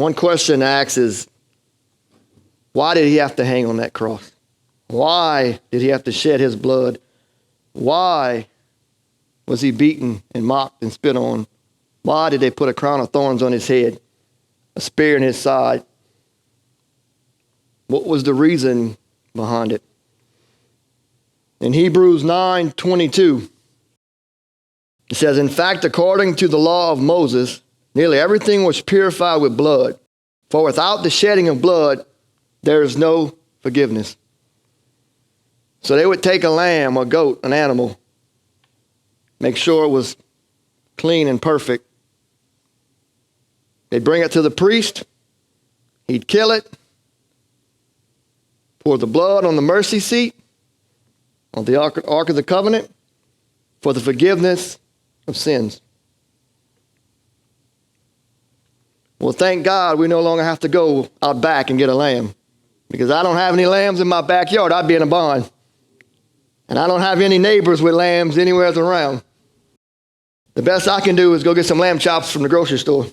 One question to ask is, why did he have to hang on that cross? Why did he have to shed his blood? Why was he beaten and mocked and spit on? Why did they put a crown of thorns on his head, a spear in his side? What was the reason behind it? In Hebrews 9:22, it says, in fact, according to the law of Moses, nearly everything was purified with blood. For without the shedding of blood, there is no forgiveness. So they would take a lamb or goat, an animal, make sure it was clean and perfect. They'd bring it to the priest. He'd kill it, pour the blood on the mercy seat, on the Ark of the Covenant, for the forgiveness of sins. Well, thank God we no longer have to go out back and get a lamb, because I don't have any lambs in my backyard. I'd be in a bind. And I don't have any neighbors with lambs anywhere around. The best I can do is go get some lamb chops from the grocery store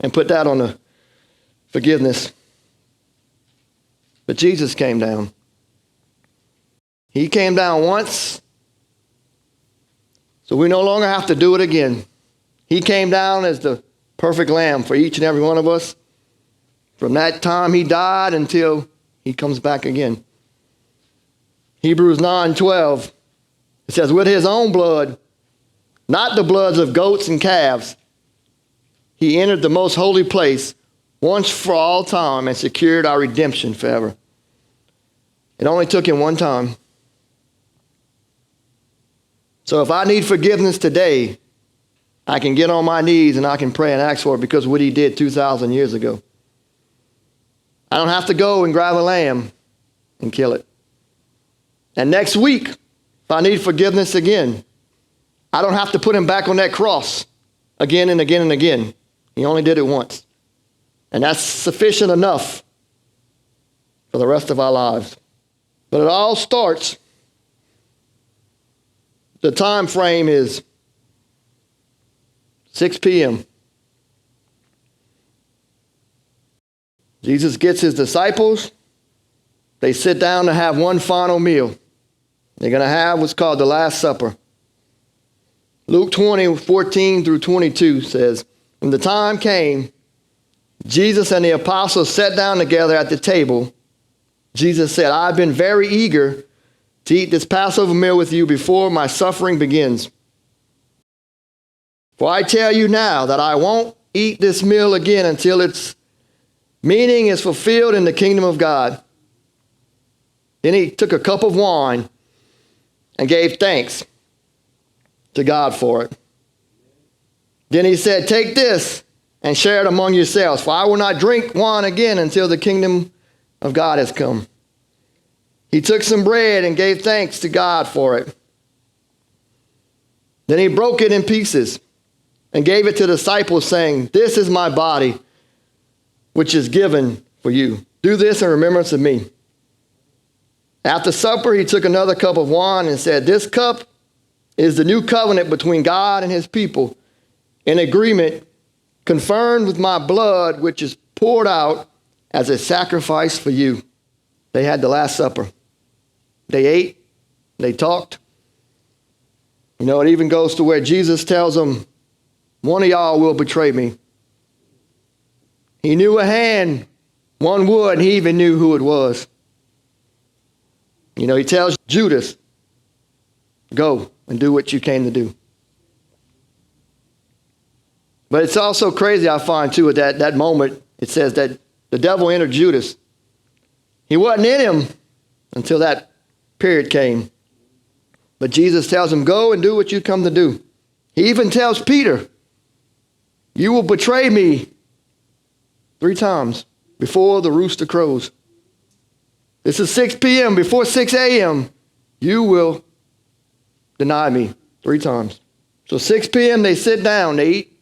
and put that on the forgiveness. But Jesus came down. He came down once, so we no longer have to do it again. He came down as the perfect lamb for each and every one of us. From that time he died until he comes back again. Hebrews 9:12, it says, with his own blood, not the bloods of goats and calves, he entered the most holy place once for all time and secured our redemption forever. It only took him one time. So if I need forgiveness today, I can get on my knees and I can pray and ask for it because of what he did 2,000 years ago. I don't have to go and grab a lamb and kill it. And next week, if I need forgiveness again, I don't have to put him back on that cross again and again and again. He only did it once. And that's sufficient enough for the rest of our lives. But it all starts, the time frame is 6 p.m. Jesus gets his disciples. They sit down to have one final meal. They're going to have what's called the Last Supper. Luke 20:14 through 22 says, when the time came, Jesus and the apostles sat down together at the table. Jesus said, I've been very eager to eat this Passover meal with you before my suffering begins. For I tell you now that I won't eat this meal again until its meaning is fulfilled in the kingdom of God. Then he took a cup of wine and gave thanks to God for it. Then he said, take this and share it among yourselves, for I will not drink wine again until the kingdom of God has come. He took some bread and gave thanks to God for it. Then he broke it in pieces and gave it to the disciples, saying, this is my body, which is given for you. Do this in remembrance of me. After supper, he took another cup of wine and said, this cup is the new covenant between God and his people, an agreement confirmed with my blood, which is poured out as a sacrifice for you. They had the Last Supper. They ate, they talked. You know, it even goes to where Jesus tells them, one of y'all will betray me. He knew a hand, one would, and he even knew who it was. You know, he tells Judas, go and do what you came to do. But it's also crazy, I find, too, at that moment, it says that the devil entered Judas. He wasn't in him until that period came. But Jesus tells him, go and do what you come to do. He even tells Peter, you will betray me 3 times before the rooster crows. This is 6 p.m. Before 6 a.m., you will deny me 3 times. So 6 p.m., they sit down, they eat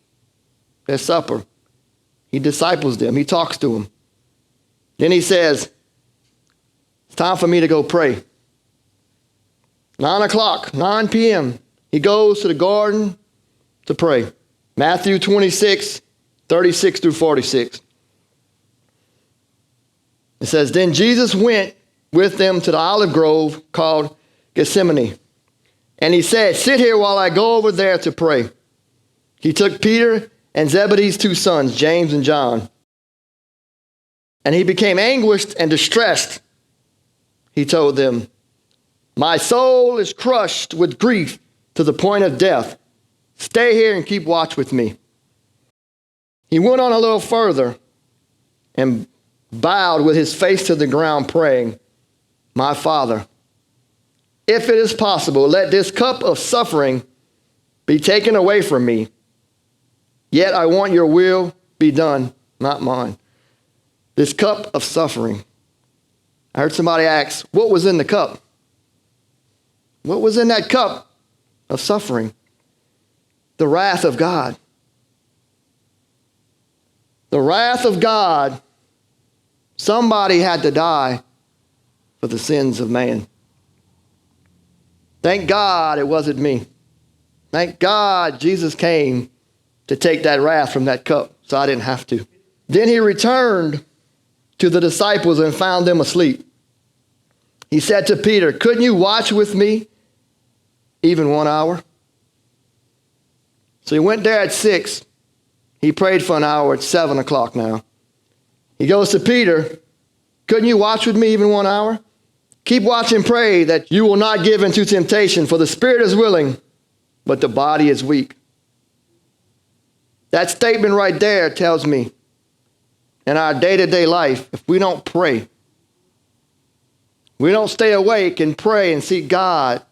their supper. He disciples them. He talks to them. Then he says, it's time for me to go pray. 9 o'clock, 9 p.m., he goes to the garden to pray. Matthew 26, 36 through 46. It says, then Jesus went with them to the olive grove called Gethsemane. And he said, sit here while I go over there to pray. He took Peter and Zebedee's 2 sons, James and John. And he became anguished and distressed. He told them, my soul is crushed with grief to the point of death. Stay here and keep watch with me. He went on a little further and bowed with his face to the ground, praying, my Father, if it is possible, let this cup of suffering be taken away from me. Yet I want your will be done, not mine. This cup of suffering. I heard somebody ask, what was in the cup? What was in that cup of suffering? The wrath of God. The wrath of God. Somebody had to die for the sins of man. Thank God it wasn't me. Thank God Jesus came to take that wrath from that cup so I didn't have to. Then he returned to the disciples and found them asleep. He said to Peter, couldn't you watch with me even 1 hour? So he went there at 6. He prayed for an hour at 7 o'clock now. He goes to Peter, couldn't you watch with me even 1 hour? Keep watch and pray that you will not give into temptation, for the spirit is willing, but the body is weak. That statement right there tells me in our day-to-day life, if we don't pray, we don't stay awake and pray and seek God,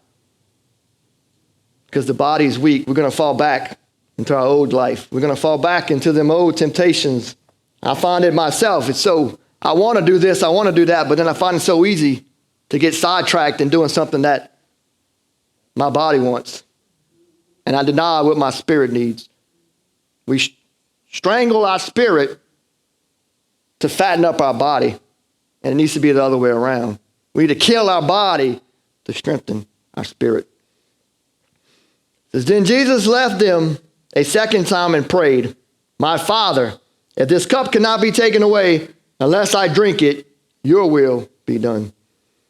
because the body is weak, we're going to fall back into our old life. We're going to fall back into them old temptations. I find it myself. I want to do this, I want to do that, but then I find it so easy to get sidetracked in doing something that my body wants. And I deny what my spirit needs. We strangle our spirit to fatten up our body. And it needs to be the other way around. We need to kill our body to strengthen our spirit. It says, then Jesus left them a second time and prayed, my Father, if this cup cannot be taken away unless I drink it, your will be done.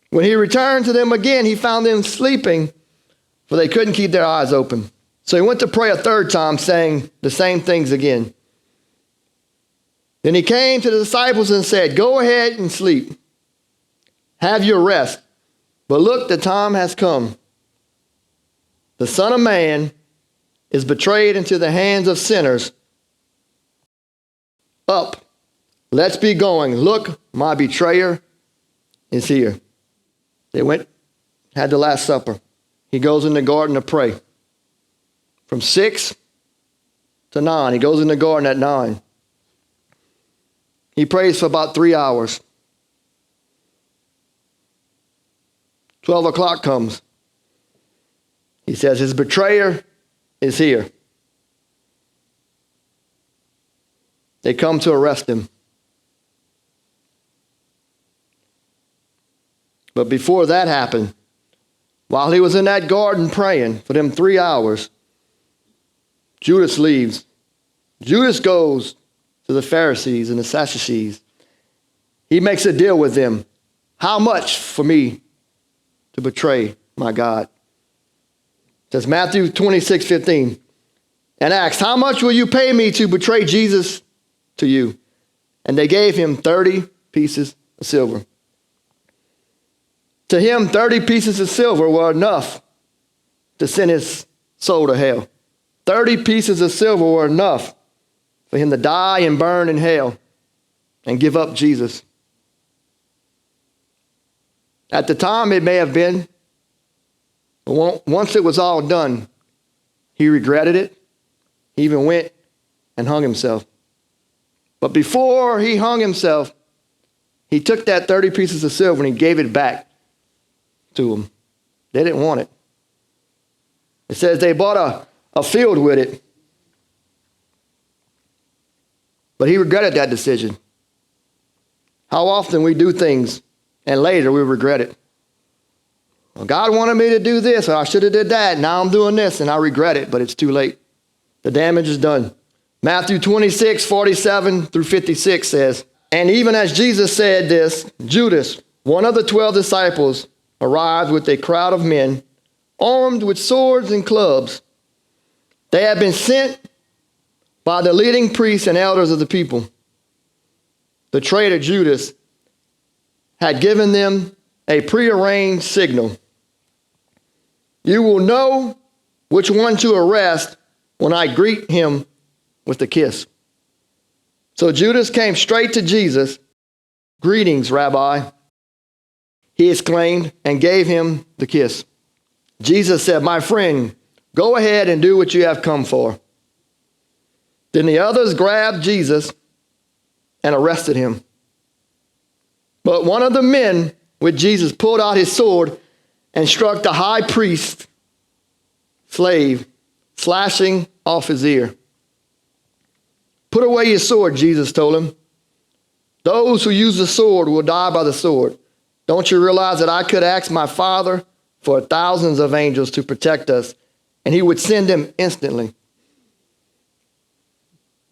When he returned to them again, he found them sleeping, for they couldn't keep their eyes open. So he went to pray a third time, saying the same things again. Then he came to the disciples and said, go ahead and sleep. Have your rest. But look, the time has come. The Son of Man is betrayed into the hands of sinners. Up, let's be going. Look, my betrayer is here. They went, had the Last Supper. He goes in the garden to pray. From 6 to 9. He goes in the garden at 9. He prays for about 3 hours. 12 o'clock comes. He says, his betrayer is here. They come to arrest him. But before that happened, while he was in that garden praying for them 3 hours, Judas leaves. Judas goes to the Pharisees and the Sadducees. He makes a deal with them. How much for me to betray my God? It says Matthew 26:15. And asked, how much will you pay me to betray Jesus to you? And they gave him 30 pieces of silver. To him, 30 pieces of silver were enough to send his soul to hell. 30 pieces of silver were enough for him to die and burn in hell and give up Jesus. At the time, it may have been, but once it was all done, he regretted it. He even went and hung himself. But before he hung himself, he took that 30 pieces of silver and he gave it back to them. They didn't want it. It says they bought a field with it. But he regretted that decision. How often we do things and later we regret it. Well, God wanted me to do this, or I should have did that. Now I'm doing this and I regret it, but it's too late. The damage is done. Matthew 26:47 through 56 says, And even as Jesus said this, Judas, one of the 12 disciples, arrived with a crowd of men armed with swords and clubs. They had been sent by the leading priests and elders of the people. The traitor Judas had given them a prearranged signal. You will know which one to arrest when I greet him with a kiss. So Judas came straight to Jesus. Greetings, Rabbi, he exclaimed, and gave him the kiss. Jesus said, my friend, go ahead and do what you have come for. Then the others grabbed Jesus and arrested him. But one of the men with Jesus pulled out his sword and struck the high priest's slave, slashing off his ear. Put away your sword, Jesus told him. Those who use the sword will die by the sword. Don't you realize that I could ask my Father for thousands of angels to protect us, and he would send them instantly?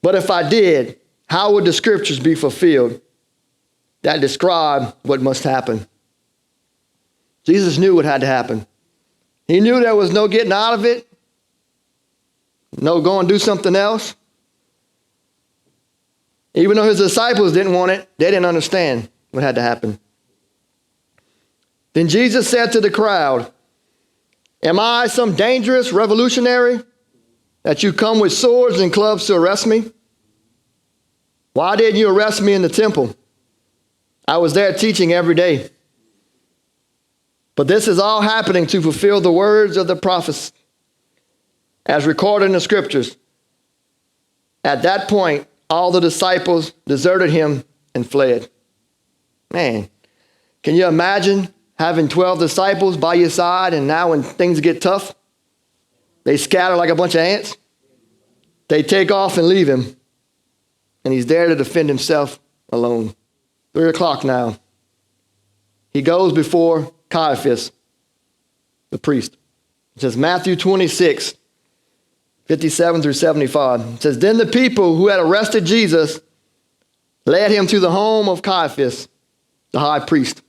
But if I did, how would the scriptures be fulfilled that describe what must happen? Jesus knew what had to happen. He knew there was no getting out of it, no go and do something else. Even though his disciples didn't want it, they didn't understand what had to happen. Then Jesus said to the crowd, am I some dangerous revolutionary that you come with swords and clubs to arrest me? Why didn't you arrest me in the temple? I was there teaching every day. But this is all happening to fulfill the words of the prophets as recorded in the scriptures. At that point, all the disciples deserted him and fled. Man, can you imagine having 12 disciples by your side, and now when things get tough, they scatter like a bunch of ants? They take off and leave him, and he's there to defend himself alone. 3 o'clock now. He goes before Caiaphas, the priest. It says Matthew 26, 57 through 75. It says, then the people who had arrested Jesus led him to the home of Caiaphas, the high priest,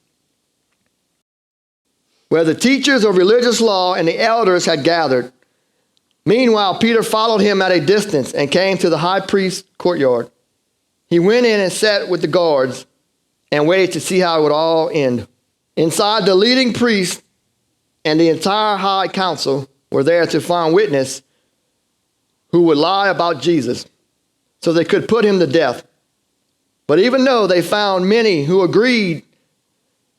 where the teachers of religious law and the elders had gathered. Meanwhile, Peter followed him at a distance and came to the high priest's courtyard. He went in and sat with the guards and waited to see how it would all end. Inside, the leading priest and the entire high council were there to find witness who would lie about Jesus so they could put him to death. But even though they found many who agreed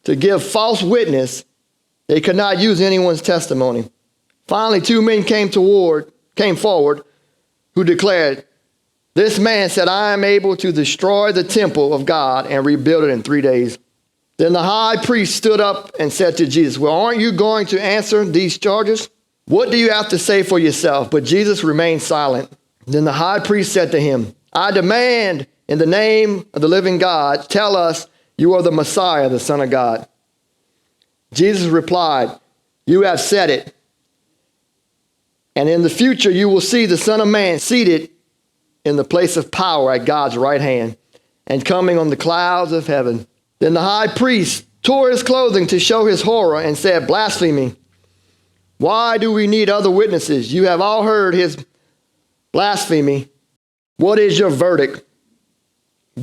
to give false witness, they could not use anyone's testimony. Finally, 2 men came forward who declared, this man said, I am able to destroy the temple of God and rebuild it in 3 days. Then the high priest stood up and said to Jesus, well, aren't you going to answer these charges? What do you have to say for yourself? But Jesus remained silent. Then the high priest said to him, I demand in the name of the living God, tell us you are the Messiah, the Son of God. Jesus replied, you have said it. And in the future you will see the Son of Man seated in the place of power at God's right hand and coming on the clouds of heaven. Then the high priest tore his clothing to show his horror and said, blasphemy. Why do we need other witnesses? You have all heard his blasphemy. What is your verdict?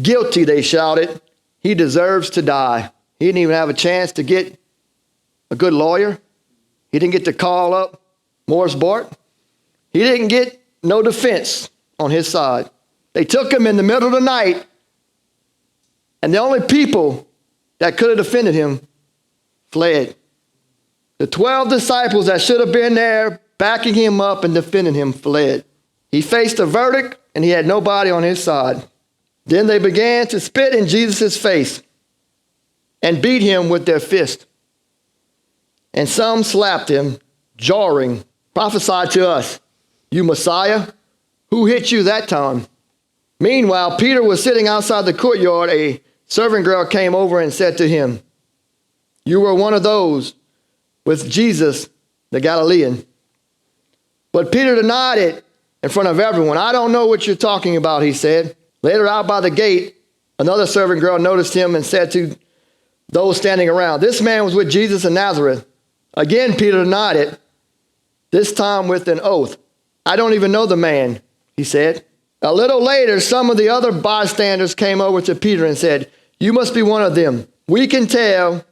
Guilty, they shouted. He deserves to die. He didn't even have a chance to get a good lawyer. He didn't get to call up Morris Bart. He didn't get no defense on his side. They took him in the middle of the night, and the only people that could have defended him fled. The 12 disciples that should have been there backing him up and defending him fled. He faced a verdict, and he had nobody on his side. Then they began to spit in Jesus' face and beat him with their fist. And some slapped him, jarring. Prophesy to us, you Messiah. Who hit you that time? Meanwhile, Peter was sitting outside the courtyard. A servant girl came over and said to him, you were one of those with Jesus, the Galilean. But Peter denied it in front of everyone. I don't know what you're talking about, he said. Later, out by the gate, Another servant girl noticed him and said to those standing around, "This man was with Jesus of Nazareth." Again, Peter denied it, this time with an oath. "I don't even know the man," he said. A little later, some of the other bystanders came over to Peter and said, "You must be one of them. We can tell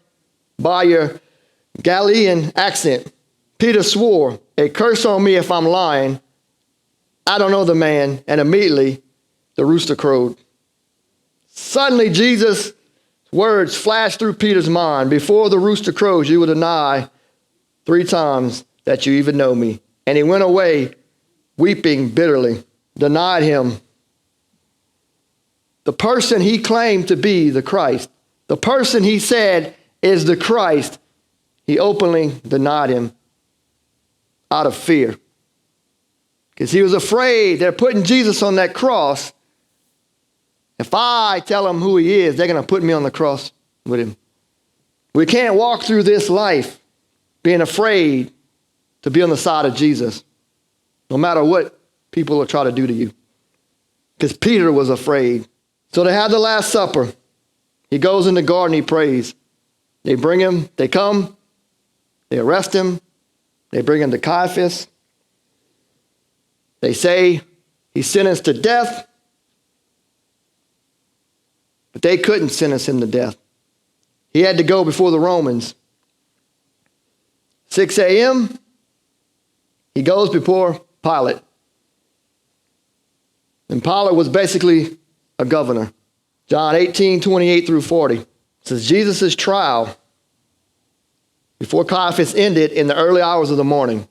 by your Galilean accent." Peter swore, "A curse on me if I'm lying. I don't know the man." And immediately the rooster crowed. Suddenly Jesus' words flashed through Peter's mind. "Before the rooster crows, you will deny 3 times that you even know me." And he went away weeping bitterly, denied him. The person he claimed to be the Christ, the person he said is the Christ, he openly denied him out of fear. Because he was afraid they're putting Jesus on that cross. If I tell them who he is, they're going to put me on the cross with him. We can't walk through this life being afraid to be on the side of Jesus, no matter what people will try to do to you. Because Peter was afraid. So they had the Last Supper. He goes in the garden, he prays. They bring him, they come, they arrest him, they bring him to Caiaphas. They say he's sentenced to death, but they couldn't sentence him to death. He had to go before the Romans. 6 a.m., he goes before Pilate. And Pilate was basically a governor. John 18:28 through 40 says Jesus' trial before Caiaphas ended in the early hours of the morning.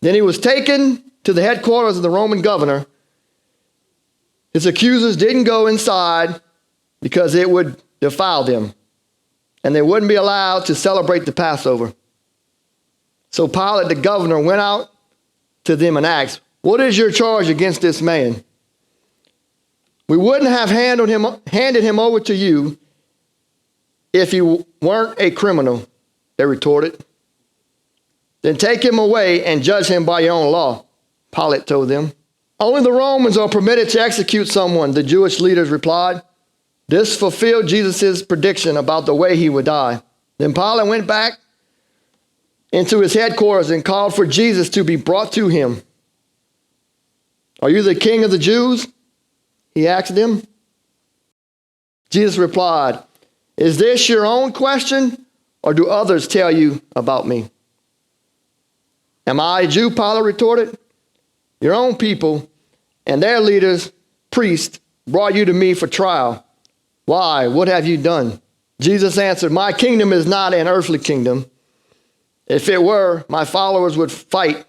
Then he was taken to the headquarters of the Roman governor. His accusers didn't go inside because it would defile them, and they wouldn't be allowed to celebrate the Passover. So Pilate, the governor, went out to them and asked, "What is your charge against this man?" "We wouldn't have handed him over to you if he weren't a criminal," they retorted. "Then take him away and judge him by your own law," Pilate told them. "Only the Romans are permitted to execute someone," the Jewish leaders replied. This fulfilled Jesus' prediction about the way he would die. Then Pilate went back into his headquarters and called for Jesus to be brought to him. "Are you the king of the Jews?" he asked them. Jesus replied, "Is this your own question, or do others tell you about me?" "Am I a Jew?" Pilate retorted. "Your own people and their leaders, priests, brought you to me for trial. Why? What have you done?" Jesus answered, "My kingdom is not an earthly kingdom. If it were, my followers would fight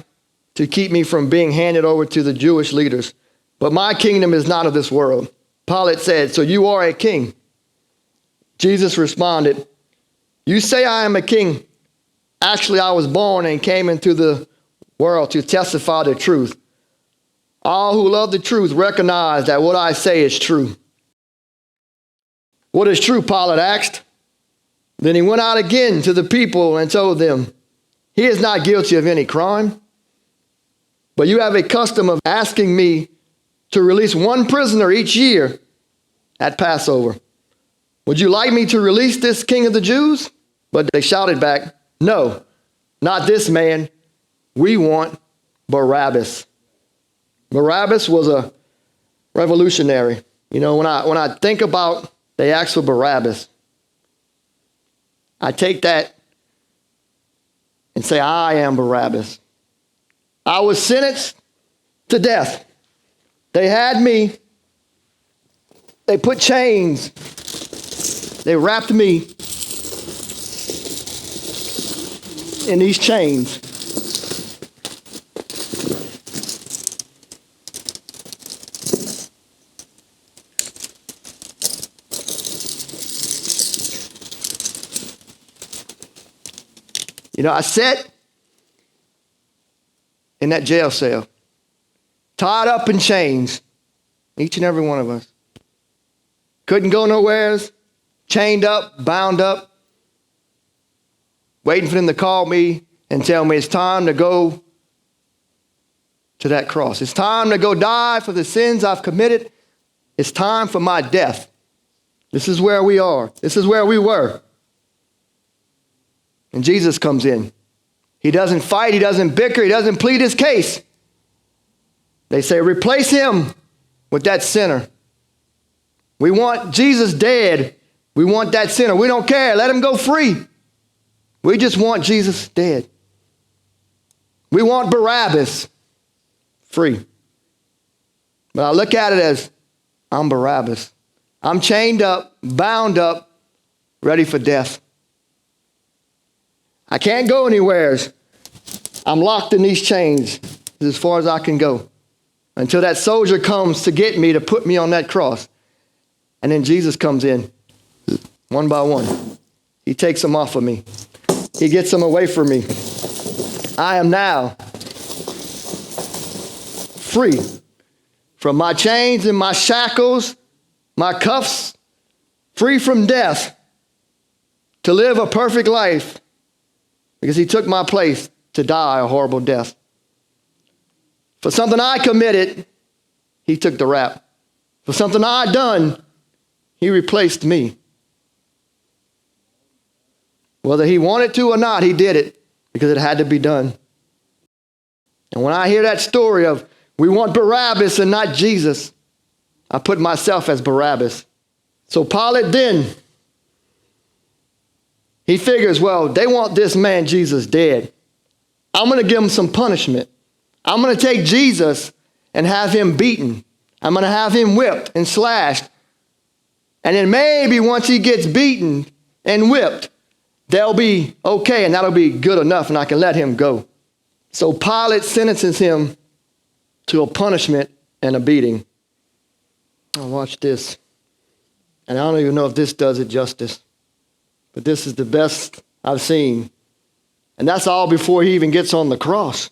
to keep me from being handed over to the Jewish leaders. But my kingdom is not of this world." Pilate said, "So you are a king?" Jesus responded, "You say I am a king. Actually, I was born and came into the world to testify the truth. All who love the truth recognize that what I say is true." "What is true?" Pilate asked. Then he went out again to the people and told them, "He is not guilty of any crime. But you have a custom of asking me to release one prisoner each year at Passover. Would you like me to release this king of the Jews?" But they shouted back, "No, not this man. We want Barabbas." Barabbas was a revolutionary. You know, when I think about they asked for Barabbas, I take that and say, I am Barabbas. I was sentenced to death. They had me. They put chains. They wrapped me in these chains. You know, I sat in that jail cell, tied up in chains, each and every one of us. Couldn't go nowheres, chained up, bound up, waiting for them to call me and tell me it's time to go to that cross. It's time to go die for the sins I've committed. It's time for my death. This is where we are. This is where we were. And Jesus comes in. He doesn't fight. He doesn't bicker. He doesn't plead his case. They say, replace him with that sinner. We want Jesus dead. We want that sinner. We don't care. Let him go free. We just want Jesus dead. We want Barabbas free. But I look at it as, I'm Barabbas. I'm chained up, bound up, ready for death. I can't go anywhere. I'm locked in these chains as far as I can go until that soldier comes to get me, to put me on that cross. And then Jesus comes in one by one. He takes them off of me. He gets them away from me. I am now free from my chains and my shackles, my cuffs, free from death, to live a perfect life, because he took my place to die a horrible death. For something I committed, he took the rap. For something I done, he replaced me. Whether he wanted to or not, he did it because it had to be done. And when I hear that story of we want Barabbas and not Jesus, I put myself as Barabbas. So Pilate then, he figures, well, they want this man Jesus dead. I'm going to give him some punishment. I'm going to take Jesus and have him beaten. I'm going to have him whipped and slashed. And then maybe once he gets beaten and whipped, they'll be okay, and that'll be good enough, and I can let him go. So Pilate sentences him to a punishment and a beating. Now watch this. And I don't even know if this does it justice, but this is the best I've seen. And that's all before he even gets on the cross.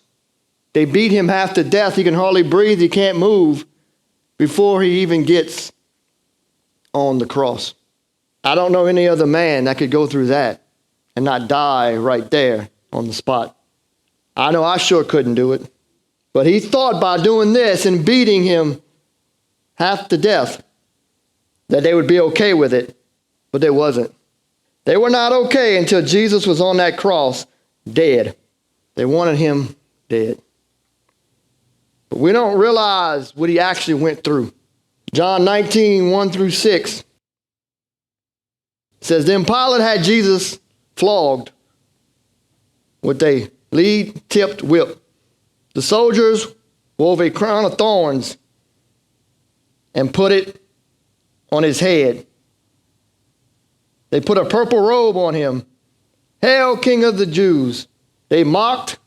They beat him half to death. He can hardly breathe. He can't move before he even gets on the cross. I don't know any other man that could go through that and not die right there on the spot. I know I sure couldn't do it. But he thought by doing this and beating him half to death that they would be okay with it, but they wasn't. They were not okay until Jesus was on that cross, dead. They wanted him dead. But we don't realize what he actually went through. John 19, 1 through 6 says, then Pilate had Jesus flogged with a lead-tipped whip. The soldiers wove a crown of thorns and put it on his head. They put a purple robe on him. Hail, King of the Jews. They mocked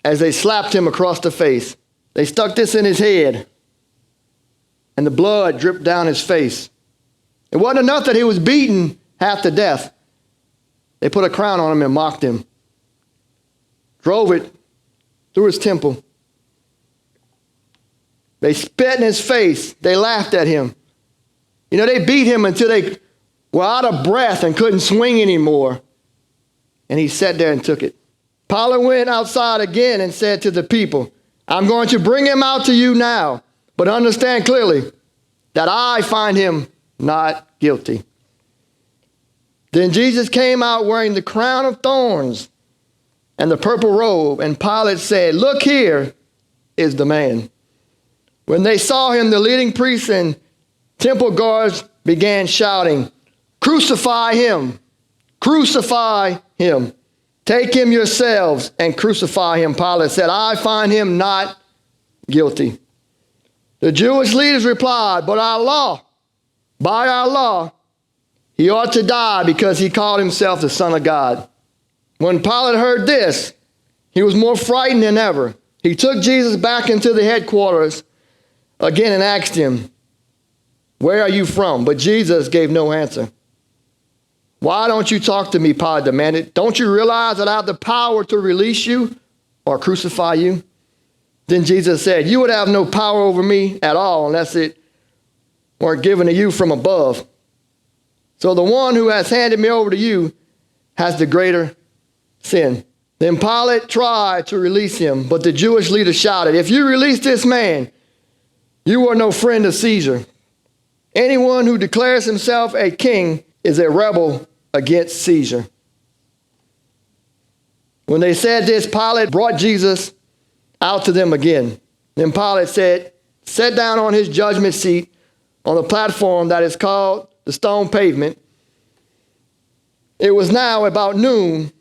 as they slapped him across the face. They stuck this in his head, and the blood dripped down his face. It wasn't enough that he was beaten half to death. They put a crown on him and mocked him. Drove it through his temple. They spit in his face. They laughed at him. You know, they beat him until they were out of breath and couldn't swing anymore. And he sat there and took it. Pilate went outside again and said to the people, I'm going to bring him out to you now, but understand clearly that I find him not guilty. Then Jesus came out wearing the crown of thorns and the purple robe, and Pilate said, look, here is the man. When they saw him, the leading priests and temple guards began shouting, crucify him, crucify him. Take him yourselves and crucify him. Pilate said, I find him not guilty. The Jewish leaders replied, but by our law, he ought to die because he called himself the Son of God. When Pilate heard this, he was more frightened than ever. He took Jesus back into the headquarters again and asked him, where are you from? But Jesus gave no answer. Why don't you talk to me? Pilate demanded. Don't you realize that I have the power to release you or crucify you? Then Jesus said, you would have no power over me at all unless it weren't given to you from above. So the one who has handed me over to you has the greater sin. Then Pilate tried to release him, but the Jewish leaders shouted, if you release this man, You are no friend of Caesar. Anyone who declares himself a king is a rebel against Caesar. When they said this, Pilate brought Jesus out to them again. Then Pilate said, "Sit down on his judgment seat on the platform that is called the Stone Pavement." It was now about noon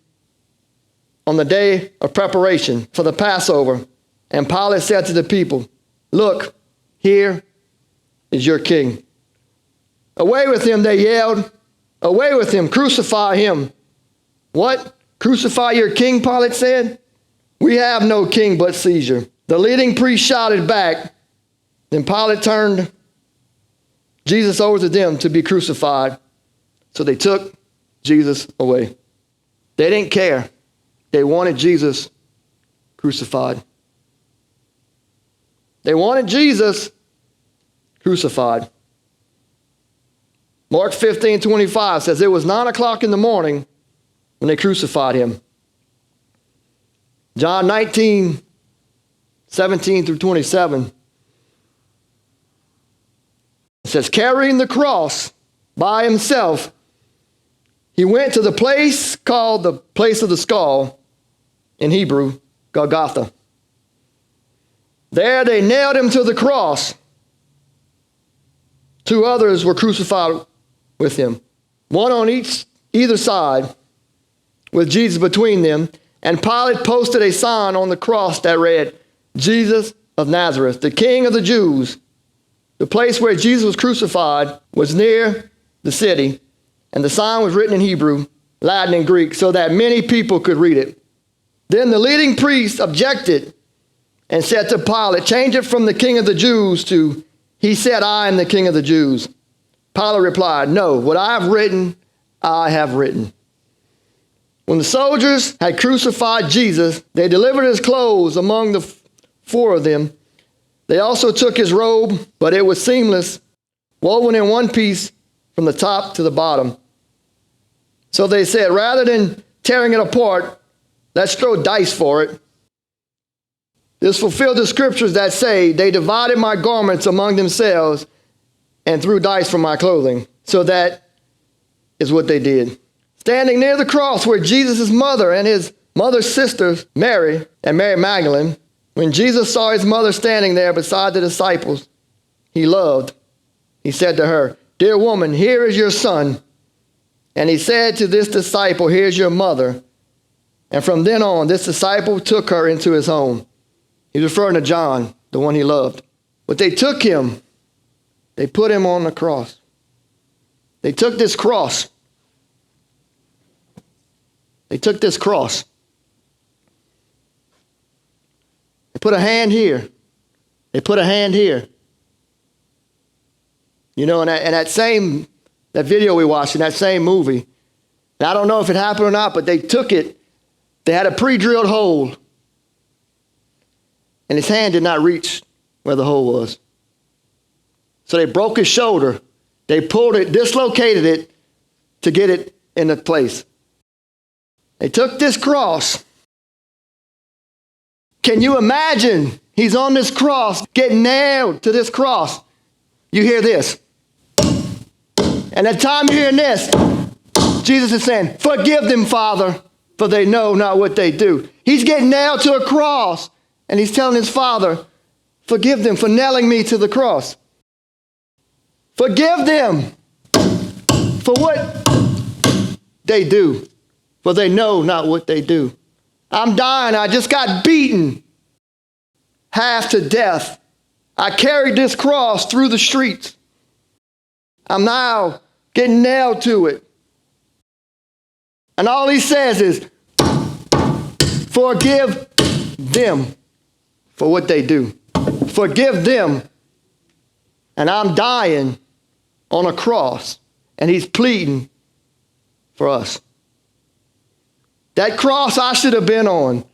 on the day of preparation for the Passover. And Pilate said to the people, "Look, here is your king." "Away with him," they yelled. "Away with him, crucify him." "What? Crucify your king?" Pilate said. "We have no king but Caesar." The leading priest shouted back. Then Pilate turned Jesus over to them to be crucified. So they took Jesus away. They didn't care. They wanted Jesus crucified. They wanted Jesus crucified. Mark 15:25 says it was 9 o'clock in the morning when they crucified him. John 19:17 through 27 says, carrying the cross by himself, he went to the place called the place of the skull, in Hebrew, Golgotha. There they nailed him to the cross. 2 others were crucified with him, one on either side, with Jesus between them. And Pilate posted a sign on the cross that read, "Jesus of Nazareth, the King of the Jews." The place where Jesus was crucified was near the city, and the sign was written in Hebrew, Latin, and Greek, so that many people could read it. Then the leading priest objected and said to Pilate, "Change it from the King of the Jews to, 'He said, I am the King of the Jews.'" Pilate replied, "No, what I have written, I have written." When the soldiers had crucified Jesus, they delivered his clothes among the 4 of them. They also took his robe, but it was seamless, woven in one piece from the top to the bottom. So they said, rather than tearing it apart, let's throw dice for it. This fulfilled the scriptures that say, "They divided my garments among themselves and threw dice for my clothing." So that is what they did. Standing near the cross were Jesus' mother and his mother's sisters, Mary and Mary Magdalene. When Jesus saw his mother standing there beside the disciples he loved, he said to her, "Dear woman, here is your son." And he said to this disciple, "Here's your mother." And from then on, this disciple took her into his home. He's referring to John, the one he loved. But they took him, they put him on the cross. They took this cross. They took this cross. They put a hand here. They put a hand here. You know, and that video we watched in that same movie, and I don't know if it happened or not, but they took it. They had a pre-drilled hole, and his hand did not reach where the hole was. So they broke his shoulder. They pulled it, dislocated it to get it into place. They took this cross. Can you imagine? He's on this cross, getting nailed to this cross. You hear this. And at the time you're hearing this, Jesus is saying, "Forgive them, Father, for they know not what they do." He's getting nailed to a cross, and he's telling his Father, "Forgive them for nailing me to the cross. Forgive them for what they do, for they know not what they do." I'm dying. I just got beaten half to death. I carried this cross through the streets. I'm now getting nailed to it. And all he says is, "Forgive them for what they do. Forgive them." And I'm dying on a cross, and he's pleading for us. That cross I should have been on.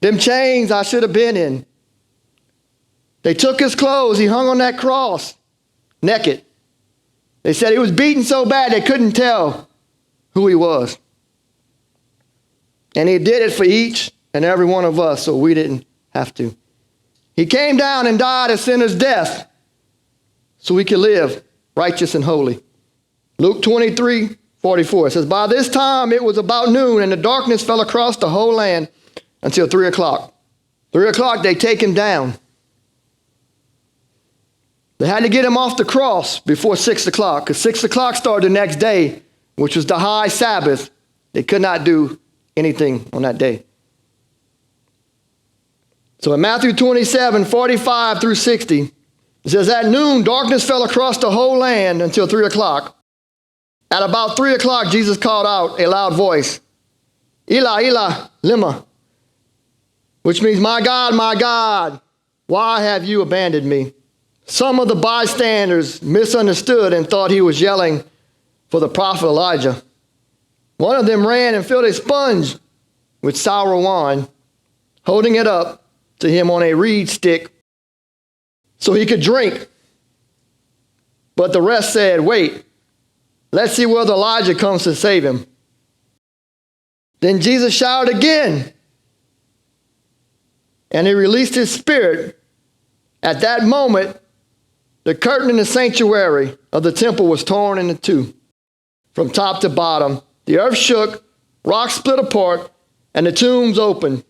Them chains I should have been in. They took his clothes. He hung on that cross naked. They said he was beaten so bad they couldn't tell who he was. And he did it for each and every one of us, so we didn't have to. He came down and died a sinner's death so he could live righteous and holy. Luke 23:44 says, by this time it was about noon, and the darkness fell across the whole land until 3 o'clock. 3 o'clock, they take him down. They had to get him off the cross before 6 o'clock, because 6 o'clock started the next day, which was the high Sabbath. They could not do anything on that day. So in Matthew 27:45 through 60, it says, at noon, darkness fell across the whole land until 3 o'clock. At about 3 o'clock, Jesus called out a loud voice, Eli, Eli, lema, which means, my God, why have you abandoned me? Some of the bystanders misunderstood and thought he was yelling for the prophet Elijah. One of them ran and filled a sponge with sour wine, holding it up to him on a reed stick so he could drink. But the rest said, wait, let's see whether Elijah comes to save him. Then Jesus shouted again, and he released his spirit. At that moment, the curtain in the sanctuary of the temple was torn in two. From top to bottom, the earth shook, rocks split apart, and the tombs opened.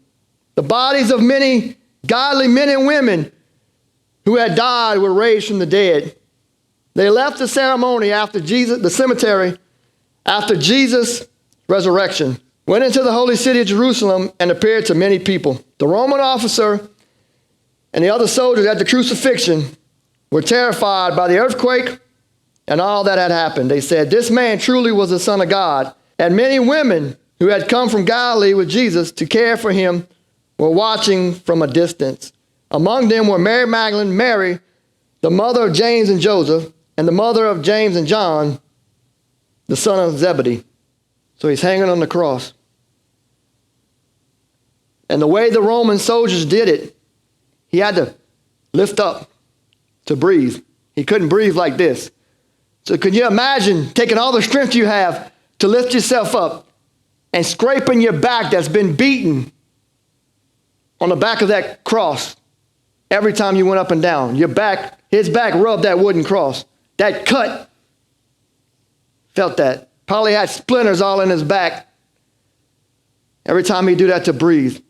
The bodies of many godly men and women who had died were raised from the dead. They left the cemetery after Jesus' resurrection, went into the holy city of Jerusalem, and appeared to many people. The Roman officer and the other soldiers at the crucifixion were terrified by the earthquake and all that had happened. They said, this man truly was the Son of God. And many women who had come from Galilee with Jesus to care for him were watching from a distance. Among them were Mary Magdalene, Mary, the mother of James and Joseph, and the mother of James and John, the son of Zebedee. So he's hanging on the cross. And the way the Roman soldiers did it, he had to lift up to breathe. He couldn't breathe like this. So could you imagine taking all the strength you have to lift yourself up and scraping your back that's been beaten on the back of that cross every time you went up and down? Your back, his back rubbed that wooden cross. That cut, felt that. Probably had splinters all in his back every time he'd do that to breathe.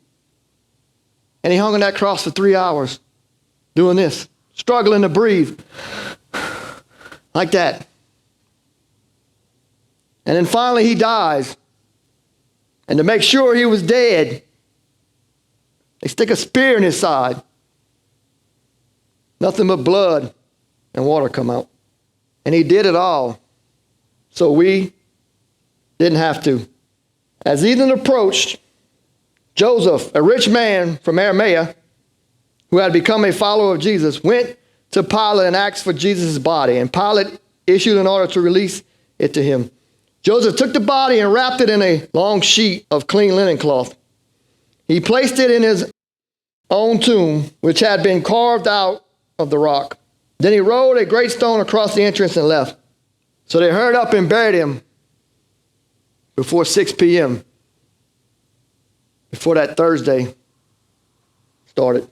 And he hung on that cross for 3 hours doing this, struggling to breathe like that. And then finally he dies. And to make sure he was dead, they stick a spear in his side. Nothing but blood and water come out. And he did it all so we didn't have to. As evening approached, Joseph, a rich man from Arimathea, who had become a follower of Jesus, went to Pilate and asked for Jesus' body. And Pilate issued an order to release it to him. Joseph took the body and wrapped it in a long sheet of clean linen cloth. He placed it in his own tomb, which had been carved out of the rock. Then he rolled a great stone across the entrance and left. So they hurried up and buried him before 6 p.m., before that Thursday started.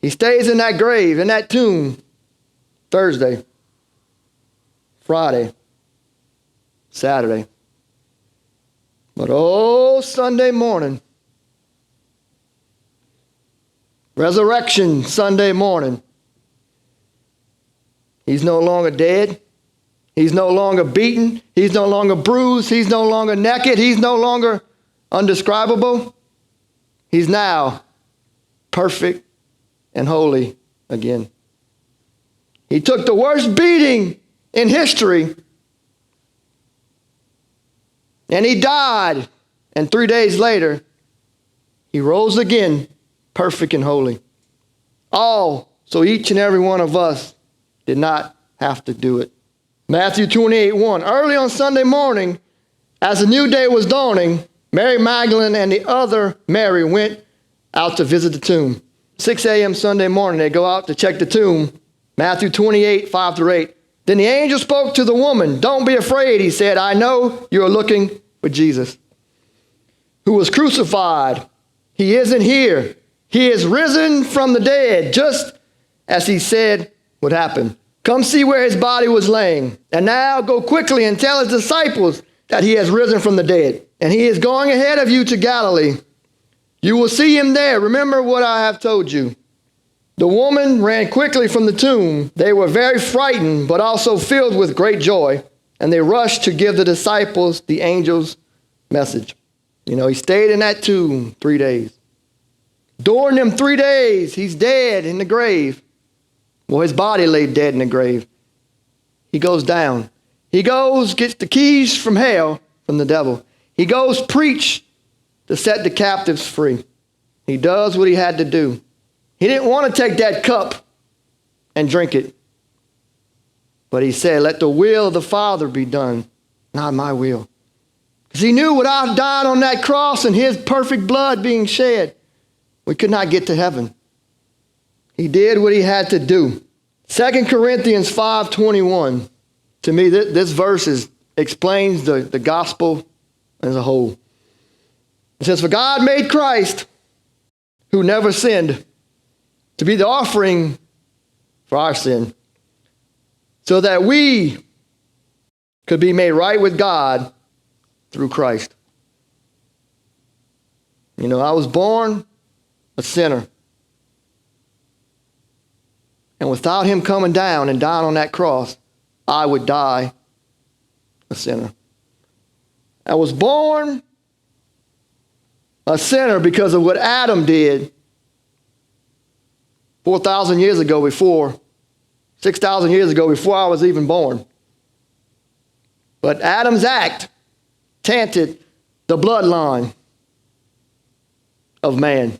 He stays in that grave, in that tomb, Thursday, Friday, Saturday. But Sunday morning, resurrection Sunday morning, he's no longer dead. He's no longer beaten. He's no longer bruised. He's no longer naked. He's no longer undescribable. He's now perfect and holy again. He took the worst beating in history, and he died. And 3 days later, he rose again, perfect and holy. All so each and every one of us did not have to do it. Matthew 28:1. Early on Sunday morning, as the new day was dawning, Mary Magdalene and the other Mary went out to visit the tomb. 6 a.m. Sunday morning, they go out to check the tomb. Matthew 28:5-8. Then the angel spoke to the woman. Don't be afraid, he said. I know you are looking for Jesus, who was crucified. He isn't here. He is risen from the dead, just as he said would happen. Come see where his body was laying. And now go quickly and tell his disciples that he has risen from the dead. And he is going ahead of you to Galilee. You will see him there. Remember what I have told you. The woman ran quickly from the tomb. They were very frightened, but also filled with great joy. And they rushed to give the disciples the angel's message. He stayed in that tomb 3 days. During them 3 days, he's dead in the grave. Well, his body lay dead in the grave. He goes down. He goes, gets the keys from hell, from the devil. He goes preach to set the captives free. He does what he had to do. He didn't want to take that cup and drink it. But he said, let the will of the Father be done, not my will. Because he knew without dying on that cross and his perfect blood being shed, we could not get to heaven. He did what he had to do. 2 Corinthians 5:21. To me, this verse explains the gospel as a whole. It says, for God made Christ, who never sinned, to be the offering for our sin, so that we could be made right with God through Christ. I was born a sinner. And without him coming down and dying on that cross, I would die a sinner. I was born a sinner because of what Adam did 4,000 years ago 6,000 years ago before I was even born. But Adam's act tainted the bloodline of man.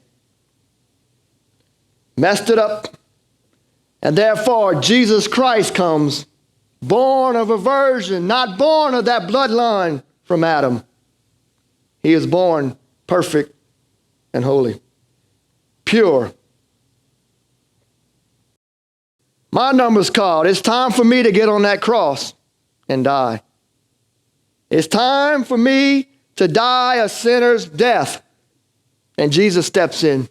Messed it up. And therefore, Jesus Christ comes, born of a virgin, not born of that bloodline from Adam. He is born perfect and holy, pure. My number's called. It's time for me to get on that cross and die. It's time for me to die a sinner's death. And Jesus steps in.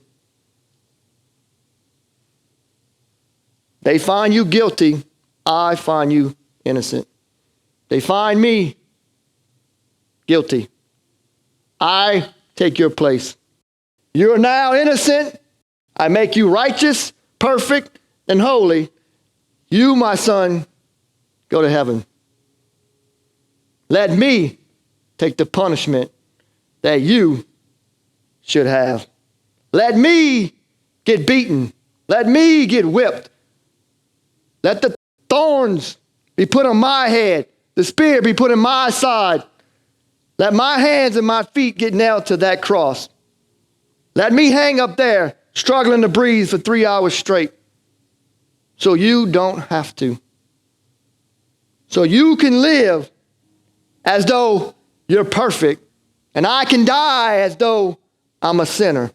They find you guilty. I find you innocent. They find me guilty. I take your place. You're now innocent. I make you righteous, perfect, and holy. You, my son, go to heaven. Let me take the punishment that you should have. Let me get beaten. Let me get whipped. Let the thorns be put on my head, the spear be put in my side. Let my hands and my feet get nailed to that cross. Let me hang up there, struggling to breathe for 3 hours straight, so you don't have to. So you can live as though you're perfect, and I can die as though I'm a sinner.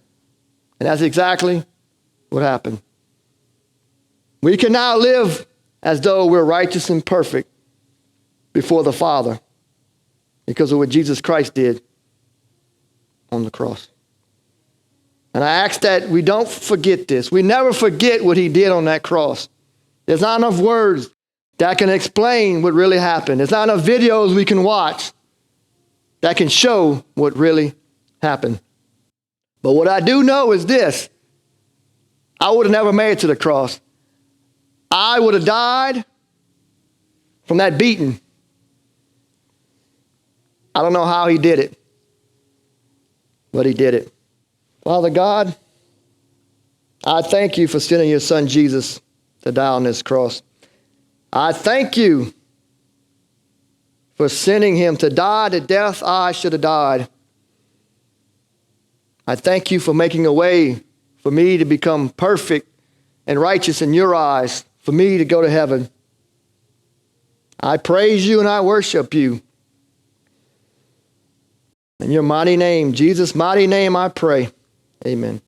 And that's exactly what happened. We can now live as though we're righteous and perfect before the Father because of what Jesus Christ did on the cross. And I ask that we don't forget this. We never forget what he did on that cross. There's not enough words that can explain what really happened. There's not enough videos we can watch that can show what really happened. But what I do know is this. I would have never made it to the cross. I would have died from that beating. I don't know how he did it, but he did it. Father God, I thank you for sending your son Jesus to die on this cross. I thank you for sending him to die the death I should have died. I thank you for making a way for me to become perfect and righteous in your eyes, for me to go to heaven. I praise you and I worship you. In your mighty name, Jesus' mighty name, I pray. Amen.